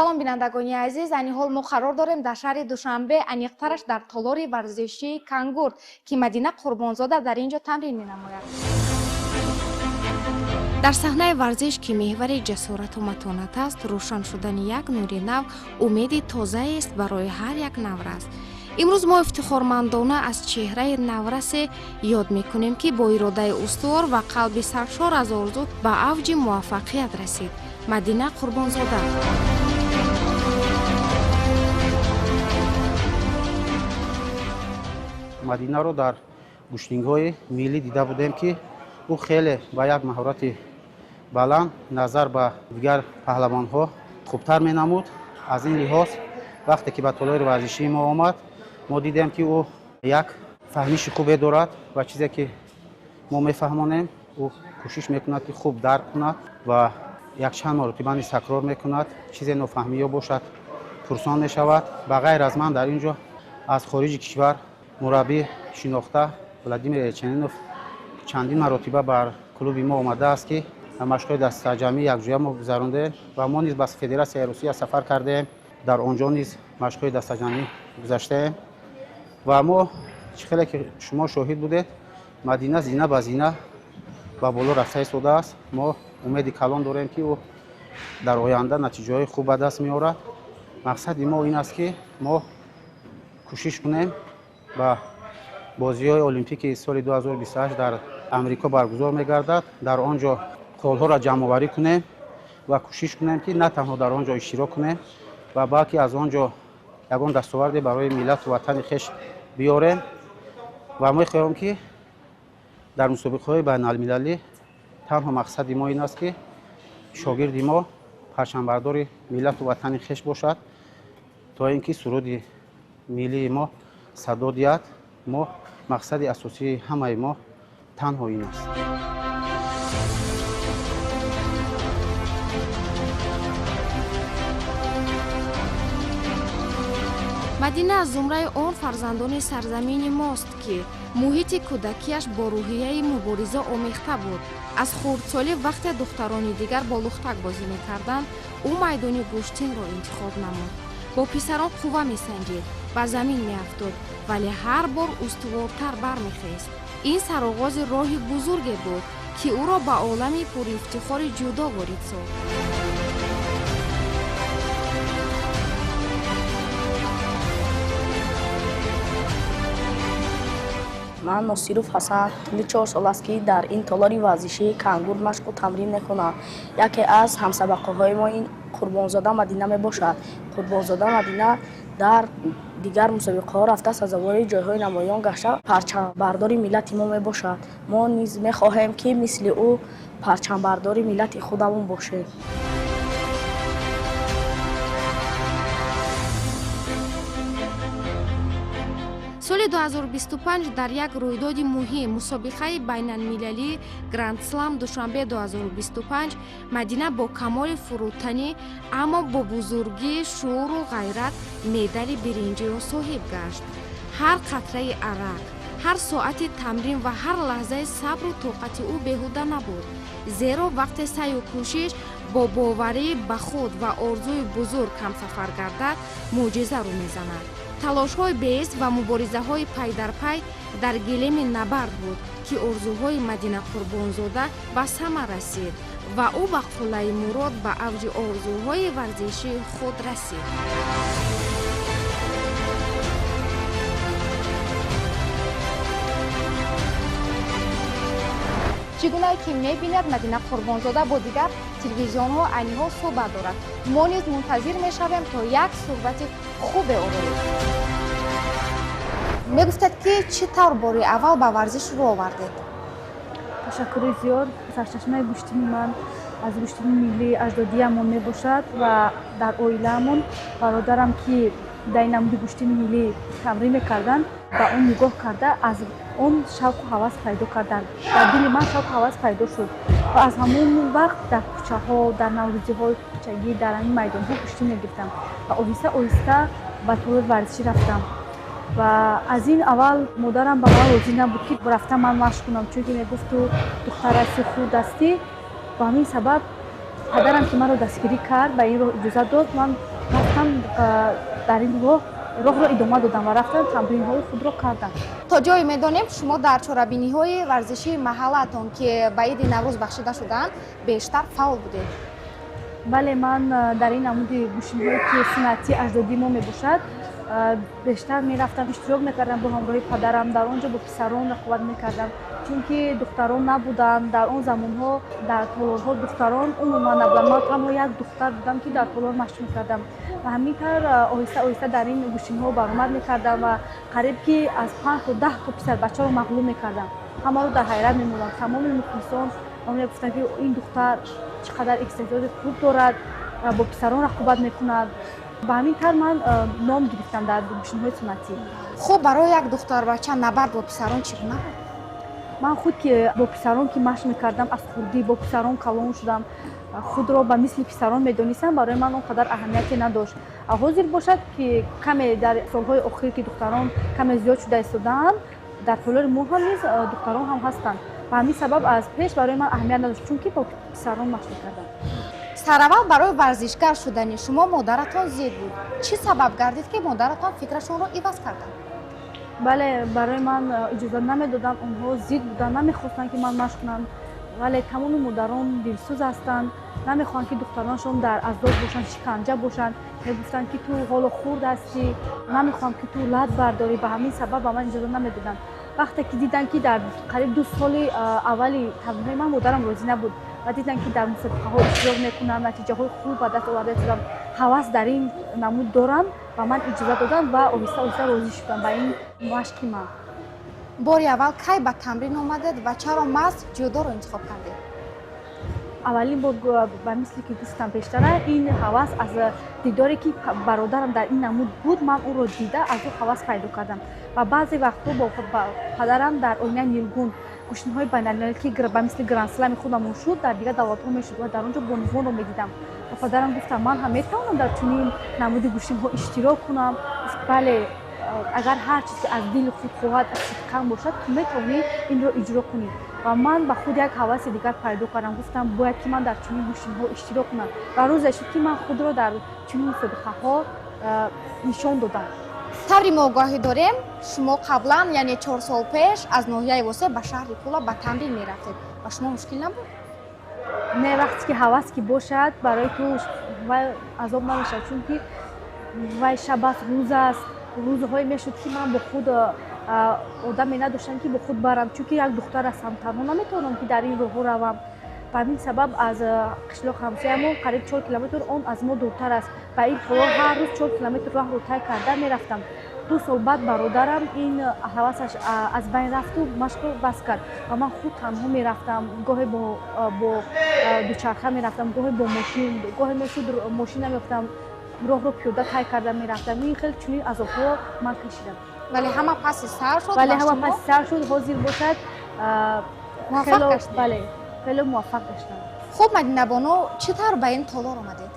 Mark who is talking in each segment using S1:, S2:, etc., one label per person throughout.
S1: салом бинандагони азиз, ани ҳол мо қарор дорем дар шаҳри Душанбе аниқтараш дар толори варзишии кангурт ки Мадина Қурбонзода дар инҷо тамрин менамояд. дар саҳнаи варзиш ки меҳвари ҷасорату матонат аст, рӯшан шудани як нури нав умеди тозаест барои ҳар як наврас. имрӯз мо ифтихормандона аз чеҳраи наврасе ёд мекунем ки бо иродаи устувор ва қалби саршор аз орзу ба авҷи муваффақият расид. Мадина Қурбонзода.
S2: Мадинаро дар гӯштингҳои миллӣ дида будем ки ӯ хеле ба як маҳорати баланд назар ба дигар паҳлавонҳо хубтар менамуд. аз ин лиҳоз вақте ки ба толори варзишии мо омад, мо дидем ки ӯ як фаҳмиши хубе дорад ва чизе ки мо мефаҳмонем ӯ кӯшиш мекунад ки хуб дарк кунад ва якчанд маротиба низ такрор мекунад. чизе нофаҳмиё бошад пурсон мешавад. ба ғайр аз ман дар ин ҷо аз хориҷи кишвар мураббӣ шинохта Владимир Яченинов чандин маротиба бар клуби мо омадааст ки машқҳои дастаҷамӣ якҷоя мо гузарондем ва мо низ ба Федератсияи Русия сафар кардем. дар он ҷо низ машқҳои дастаҷамӣ гузаштем ва мо хеле ки шумо шоҳид будед, Мадина зина ба зина ба боло рафта истодааст. мо умеди калон дорем ки ӯ дар оянда натиҷаҳои хуб ба даст меорад. мақсади мо ин аст ки мо кӯшиш кунем ба бозиҳои олимпикии соли 2028 дар амрико баргузор мегардад. дар он ҷо қолҳоро ҷамъоварӣ кунем ва кӯшиш кунем ки на танҳо дар он ҷо иштирок кунем ва балки аз он ҷо ягон дастоварде барои миллату ватани хеш биёрем ва мехоҳам ки дар мусобиқаҳои байналмилалӣ танҳо мақсади мо ин аст ки шогирди мо парчамбардори миллату ватани хеш бошад, то ин ки суруди миллии мо садо диҳад. мо мақсади асосии ҳамаи мо танҳо ин аст.
S1: Мадина аз зумраи он фарзандони сарзамини мост ки муҳити кӯдакиаш бо рӯҳияи мубориза омехта буд. аз хурдсолӣ вақте духтарони дигар бо лухтак бозӣ мекарданд, ӯ майдони гӯштинро интихоб намуд. бо писарон қувва месанҷид, ба замин меафтуд, вале ҳар бор устувортар бармехест. ин сароғози роҳи бузурге буд ки ӯро ба олами пурифтихори ҷудо ворид сохт.
S3: ман Носиров Ҳасан тӯли 4 сол аст ки дар ин толори варзишии кангурт машқу тамрин мекунам. яке аз ҳамсабақаҳои мо ин Қурбонзода Мадина мебошад. Қурбонзода Мадина дар дигар мусобиқаҳо рафта сазовори ҷойҳои намоён гашта парчамбардори миллати мо мебошад. мо низ мехоҳем ки мисли ӯ парчамбардори миллати худамон бошем.
S1: соли 2025 дар як рӯйдоди муҳим мусобиқаи байналмилалӣ Гранд Слам Душанбе 2025 Мадина бо камоли фурӯтанӣ аммо бо бузургӣ, шууру ғайрат медали биринҷиро соҳиб гашт. ҳар қатраи арақ, ҳар соати тамрин ва ҳар лаҳзаи сабру тоқати ӯ беҳуда набуд. зеро вақте саъю кӯшиш бо боварӣ ба худ ва орзуи бузург ҳамсафар гардад, мӯъҷиза рӯ мезанад. талошҳои беист ва муборизаҳои пай дар пай дар гилеми набард буд ки орзуҳои Мадина Қурбонзода ба самар расид ва ӯ ба қуллаи мурод ба авҷи орзуҳои варзишии худ расид. чӣ гуна ки мебинад Мадина Қурбонзода бо дигар телевизионҳо айниҳо суҳбат дорад. мо низ мунтазир мешавем то як суҳбати хубе ороем. мегуфтед ки чӣ тавр бори аввал ба варзиш рӯ овардед?
S4: ташаккури зиёд. сарчашмаи гӯштини ман аз гӯштини миллии аҷдодиамон мебошад ва дар оилаамон бародарам ки дар намуди гӯштини миллӣ тамрин мекарданд, ба он нигоҳ карда аз он шавқу ҳавас пайдо кардан. дар дили ман шавқу ҳавас пайдо шуд ва аз ҳамон вақт дар кӯчаҳо, дар наврӯзиҳои кӯчагӣ, дар ҳамин майдонҳо гӯштин мегирифтам ва оҳиста оҳиста ба толори варзишӣ рафтам. ва аз ин аввал модарам ба ман розӣ набуд ки рафта ман машқ кунам, чунки мегуфту духтар ҳасти, хурд ҳастӣ. ба ҳамин сабаб падарам ки маро дастгирӣ кард, ба ин роҳ иҷоза дод, ман рафтан дар ин роҳро идома додам ва рафтан тамринҳои худро кардам.
S1: то ҷое медонем шумо дар чорабиниҳои варзишии маҳаллатон ки ба иди наврӯз бахшида шуданд бештар фаъол будед.
S4: бале ман дар ин намуди гӯшинҳое ки сунъати аҷдодӣ мо мебошад бештар мерафтам, иштирок мекардам бо ҳамроҳи падарам. Дар он ҷо бо писарон рақобат мекардам, чунки духтарон набуданд. Дар он замонҳо дар толорҳо духтарон умуман набуданд. ман танҳо як духтар будам ки дар толор машқ мекардам ва ҳамин тавр оҳиста оҳиста дар ин гӯшинҳо баромад мекардам ва қариб ки аз 5 то 10 то писарбачаро мағлуб мекардам. ҳамаро дар ҳайрат мемонам. тамоми мухлисон мегуфтанд ки ин духтар чӣ қадар истеъдоди хуб дорад, бо писарон рақобат мекунад. ба ҳамин тавр ман ном гирифтам дар гӯшинҳои сунъатӣ.
S1: хуб барои як духтарбача набард бо писарон чӣ гуна буд?
S4: ман худ ки бо писарон ки машқ мекардам, аз хурдӣ бо писарон калон шудам, худро ба мисли писарон медонистам. барои ман он қадар аҳамияте надошт. ҳозир бошад ки каме дар солҳои охир ки духтарон каме зиёд шуда истодаанд, дар толори мо ҳам низ духтарон ҳам ҳастанд. ба ҳамин сабаб аз пеш барои ман аҳамият надошт, чунки бо писарон машқ мекардам.
S1: сараввал барои варзишгар шудани шумо модаратон зид буд. чӣ сабаб гардид ки модаратон фикрашонро иваз карданд?
S4: бале барои ман иҷоза намедоданд, онҳо зид буданд, намехостанд ки ман машқ кунам. вале тамоми модарон дилсӯз ҳастанд, намехоҳанд ки духтаронашон дар азоб бошанд, шиканҷа бошанд. мегуфтанд ки ту ҳоло хурд ҳастӣ, намехоҳам ки ту лат бардорӣ. ба ҳамин сабаб ба ман иҷоза намедоданд. вақте ки диданд ки дар қариб 2 соли аввали тамринҳои ман модарам розӣ набуд ва диданд ки дар мусобиқаҳо иштирок мекунам, натиҷаҳои хуб ба даст оварда шудам, ҳавас дар ин намуд дорам, ба ман иҷоза доданд ва оҳиста оҳиста розӣ шудам ба ин машқи ман.
S1: бори аввал кай ба тамрин омадед ва чаро маҳз ҷудоро интихоб кардед?
S4: аввалин бор ба мисли ки гуфтам пештара, ин ҳавас аз дидоре ки бародарам дар ин намуд буд, ман ӯро дида аз ӯ ҳавас пайдо кардам ва баъзе вақтҳо бо падарам дар оинаи нилгун гӯшинҳои байналмилалӣ ки ба мисли гранд-слами худамон шуд, дар дигар давлатҳо мешуд ва дар он ҷо бонувонро медидам. ба падарам гуфтам ман ҳам метавонам дар чунин намуди гӯшинҳо иштирок кунам? гуфт бале, агар ҳар чиз ки аз дили худ хоҳад аз сидқан бошад, ту метавонӣ инро иҷро кунӣ. ва ман ба худ як ҳаваси дигар пайдо кардам. гуфтам бояд ки ман дар чунин гӯшинҳо иштирок кунам ва рӯзе шуд ки ман худро дар чунин мусобиқаҳо нишон додам.
S1: таври мо огоҳӣ дорем шумо қаблан яъне 4 сол пеш аз ноҳияи восеъ ба шаҳри Кула ба тамрин мерафтед. ба шумо мушкил набуд?
S4: не, вақте ки ҳавас ки бошад барои ту вай азоб намешавад, чунки вай шаб аст, рӯз аст. рӯзҳое мешуд ки ман бо худ одам менадоштам ки бо худ барам, чунки як духтар ҳастам, танҳо наметавонам ки дар ин роҳҳо равам. ба ҳамин сабаб аз қишлоқ ҳамсоямон қариб 4 километр он аз мо дуртар аст. ба ин толор ҳар рӯз 4 километр роҳро тай карда мерафтам. 2 сол баъд бародарам ин ҳавасаш аз байн рафту машқро бас кард ва ман худ танҳо мерафтам. гоҳе бо дучарха мерафтам, гоҳе бо мошин, гоҳе мешуд мошин намеёфтам, роҳро пиёда тай карда мерафтам. ин хеле чунин азобҳо ман кашидам.
S1: вале ҳама паси сар шуд?
S4: бале ҳама паси сар шуд. ҳозир бошад
S1: муваффақ гаштед?
S4: бале хеле муваффақ гаштам.
S1: хуб Мадинабоно, чӣ тавр ба ин толор омадед?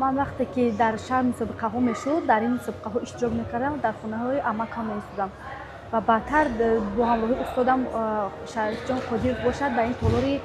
S4: ман вақте ки дар шаҳр мусобиқаҳо мешуд, дар ин мусобиқаҳо иштирок мекардам, дар хонаҳои амакам меистодам ва баъдтар бо ҳамроҳи устодам Шарифҷон Қодиров бошад ба ин толори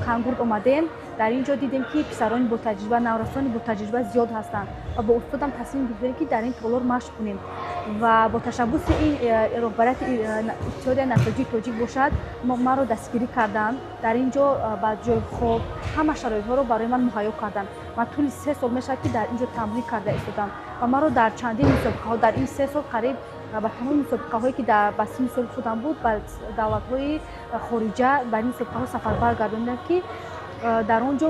S4: Кангурд омадем. дар ин ҷо дидем ки писарони ботаҷриба, наврасони ботаҷриба зиёд ҳастанд ва бо устодам тасмим гирифтем ки дар ин толор машқ кунем ва бо ташаббуси ин роҳбарияти иттиҳодияи насоҷии тоҷик бошад, маро дастгирӣ карданд. дар ин ҷо ба ҷои хоб ҳама шароитҳоро барои ман муҳайё карданд. ман тӯли 3 сол мешавад ки дар ин ҷо тамрин карда истодам ва маро дар чандин мусобиқаҳо дар ин 3 сол қариб ба тамоми мусобиқаҳое ки ба синни соли худам буд, ба давлатҳои хориҷа ба ин мусобиқаҳо сафарбар гардондам ки дар он ҷо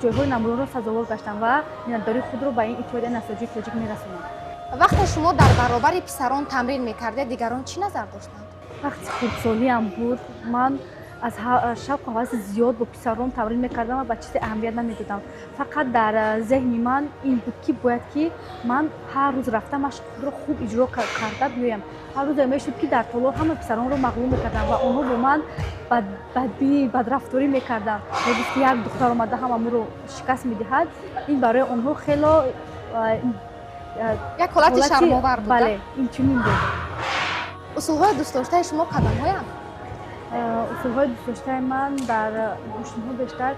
S4: ҷойҳои намуёнро сазовор гаштам ва миннатдории худро ба ин иттиҳодияи насоҷии тоҷик мерасонам.
S1: вақте шумо дар баробари писарон тамрин мекардед, дигарон чӣ назар доштанд?
S4: вақти хурдсолиам буд, ман аз шавқу ҳаваси зиёд бо писарон тамрин мекардам ва ба чизе аҳамият намедодам. фақат дар зеҳни ман ин буд ки бояд ки ман ҳар рӯз рафта машқи худро хуб иҷро карда биёям. ҳар рӯзе мешуд ки дар толор ҳама писаронро мағлуб мекардам ва онҳо бо ман бадбинӣ, бадрафторӣ мекарданд. мегуфт ки як духтар омада ҳама моро шикаст медиҳад. ин барои онҳо хело
S1: як ҳолати шармовар буд.
S4: бале, инчунин буд.
S1: усулҳои дӯстдоштаи шумо кадомҳоянд?
S4: усулҳои дӯстдоштаи ман дар гӯштниҳо бештар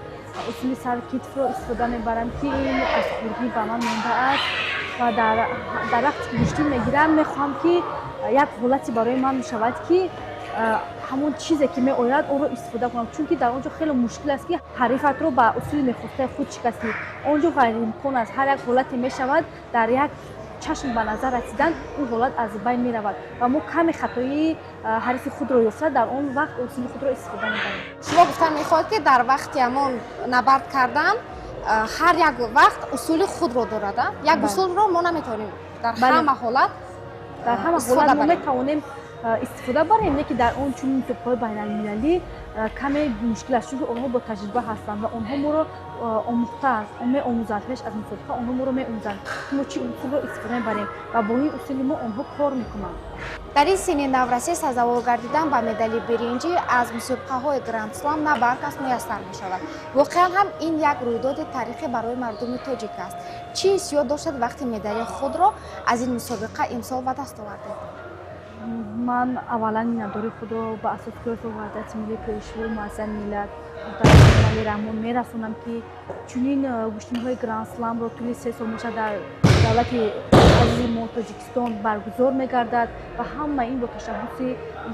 S4: усули саркитфро истифода мебарам, ки ин аз хурдӣ ба ман мондааст ва дар вақте ки гӯштин мегирам мехоҳам ки як ҳолате барои ман мешавад ки ҳамон чизе ки меояд онро истифода кунам, чунки дар он ҷо хеле мушкил аст ки ҳарифатро ба усули мехостаи худ шикастӣ. Он ҷо ғайриимкон аст, ҳар як ҳолате мешавад дар як чашм ба назар расидан ин ҳолат аз байн меравад ва мо каме хатои ҳарифи худро ёфта дар он вақт усули худро истифода мебарем.
S1: шумо гуфтан мехоҳед ки дар вақти ҳамон набард кардан ҳар як вақт усули худро дорад. Як усулро мо наметавонем дар ҳама ҳолат
S4: дар ҳама ҳолат мо метавонем истифода барем, не ки дар он чунин мусобиқаҳои байналмилалӣ каме мушкил аст, чунки онҳо бо таҷриба ҳастанд ва онҳо моро омӯхтаанд, меомӯзанд, пеш аз мусобиқа онҳо моро меомӯзанд ки мо чӣ усулро истифода мебарем ва бо ин усули мо онҳо кор мекунанд.
S1: дар ин синни наврасӣ сазовор гардидан ба медали биринҷӣ аз мусобиқаҳои Гранд Слам на баркас муяссар мешавад. Воқеан ҳам ин як рӯйдоди таърихӣ барои мардуми тоҷик аст. Чӣ ҳиссиёт доштед вақте медали худро аз ин мусобиқа имсол ба даст овардед?
S4: ман аввалан миннатдории худро ба асоси кӯҳи ваҳдати миллӣ пешвои муассисаи миллат Эмомали Раҳмон мерасонам, ки чунин гӯштниҳои Гранд Сламро тӯли 3 сол мешавад дар давлати азизи мо Тоҷикистон баргузор мегардад ва ҳама ин бо ташаббуси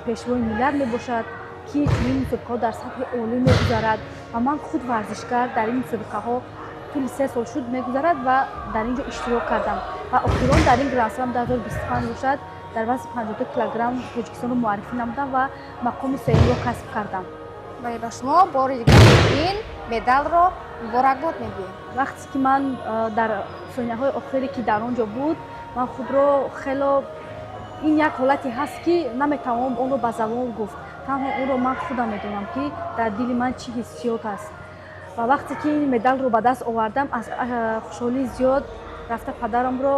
S4: пешвои миллат мебошад, ки чунин мусобиқаҳо дар сатҳи олӣ мегузарад ва ман худ варзишгар дар ин мусобиқаҳо тӯли 3 сол шуд мегузарад ва дар ин ҷо иштирок кардам ва охирон дар ин Гранд Слам 2025 бошад дар вазни 52 килограмм Тоҷикистонро муаррифӣ намудам ва мақоми сеюмро касб кардам.
S1: Ба шумо бори дигар ин медалро муборакбод мегӯем.
S4: вақте ки ман дар сониyaҳои охире ки дар он ҷо буд, ман худро хело ин як ҳолате ҳаст ки наметавонам онро ба забон гуфт. Танҳо онро ман худам медонам ки дар дили ман чӣ ҳиссиёт аст. ва вақте ки ин медалро ба даст овардам, аз хушҳолӣ зиёд рафта падарамро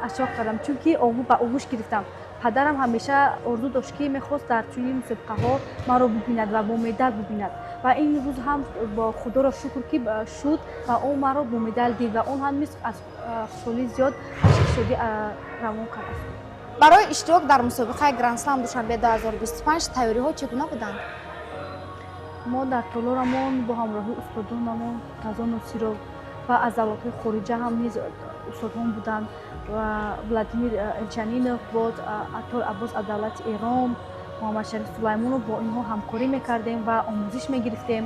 S4: ашёқ кардам, чунки ба огӯш гирифтам. падарам ҳамеша орзу дошт ки мехост дар чунин мусобиқаҳо маро бубинад ва бо медал бубинад ва ин рӯз ҳам бо худоро шукр ки шуд ва он маро бо медал дид ва он ҳам низ аз хушҳолӣ зиёд ашки шодӣ равон кард.
S1: барои иштирок дар мусобиқаи Гранд Слам душанбе 2025 тайёриҳо чӣ гуна буданд?
S4: мо дар толорамон бо ҳамроҳии устодонамон Тазо Носиров ва аз давлатҳои хориҷа ҳам низ устодҳом буданд ва Владимир Элчанинов боз Атой Аббос аз давлати Эрон, Муҳаммад Шариф Сулаймонов бо инҳо ҳамкорӣ мекардем ва омӯзиш мегирифтем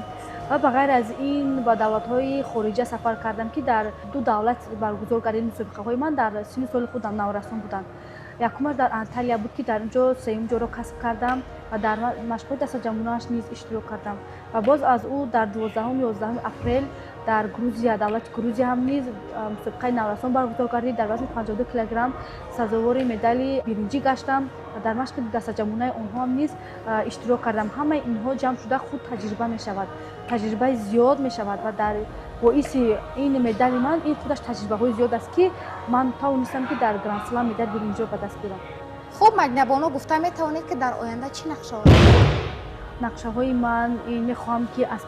S4: ва ба ғайр аз ин ба давлатҳои хориҷа сафар кардам, ки дар 2 давлат баргузор гардид мусобиқаҳои ман дар синни соли худам наврасон буданд. Якумаш дар Анталия буд, ки дар он ҷо сеюм ҷоро касб кардам ва дар машқҳои дастаҷамунааш низ иштирок кардам ва боз аз ӯ дар 12-11 апрел дар Грузия, давлати Грузия ҳам низ мусобиқаи наврасон баргузор гардид. Дар вазни 52 килограмм сазовори медали биринҷӣ гаштам ва дар машқи дастаҷамунаи онҳо ҳам низ иштирок кардам. ҳамаи инҳо ҷамъ шуда худ таҷриба мешавад, таҷрибаи зиёд мешавад ва дар боиси ин медали ман ин худаш таҷрибаҳои зиёд аст, ки ман тавонистам ки дар Гранд Слам медали биринҷиро ба даст гирам.
S1: хуб, маҷнабоно гуфта метавонед ки дар оянда чӣ нақшаҳо?
S4: нақшаҳои ман мехоҳам ки аз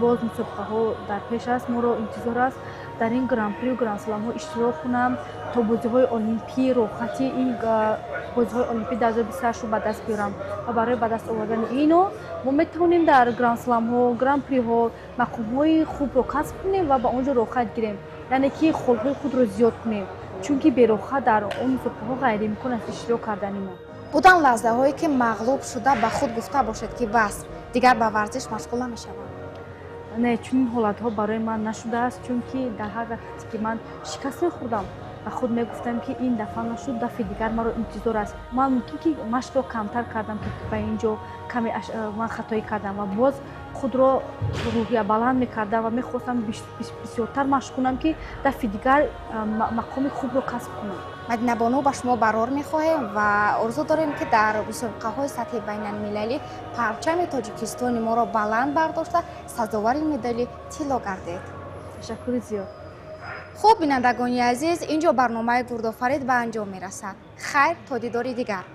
S4: боз мусобиқаҳо дар пеш аст, моро интизор аст дар ин гран-прию Гранд Сламҳо иштирок кунам то бозиҳои олимпӣ, рохати ин бозиҳои олимпӣ 2028-ро ба даст биёрам ва барои ба даст овардани ино мо метавонем дар Гранд Сламҳо, гран-приҳо мақомҳои хубро касб кунем ва ба он ҷо рохат гирем, яъне ки холҳои худро зиёд кунем, чунки берохат дар он мусобиқаҳо ғайриимкон аст иштирок кардани мо.
S1: буданд лаҳзаҳое ки мағлуб шуда ба худ гуфта бошед ки бас дигар ба варзиш машғул намешавам?
S4: Не, чунин ҳолатҳо барои ман нашудааст, чунки дар ҳар вақте ки ман шикаст мехӯрдам ба худ мегуфтам ки ин дафъа нашуд, дафъи дигар маро интизор аст. Ман мумкин ки машқро камтар кардам, ки ба ин ҷо каме ман хатоӣ кардам ва боз худро рӯҳия баланд мекардам ва мехостам бисёртар машқ кунам, ки дафъи дигар мақоми хубро касб кунам.
S1: маҷнабоно ба шумо барор мехоҳем ва орзу дорем ки дар мусобиқаҳои сатҳи байналмилалӣ парчами Тоҷикистони моро баланд бардошта сазовари медали тилло гардед.
S4: ташаккури зиёд.
S1: хуб, бинандагони азиз, ин ҷо барномаи Гурдофарид ба анҷом мерасад. Хайр, то дидори дигар.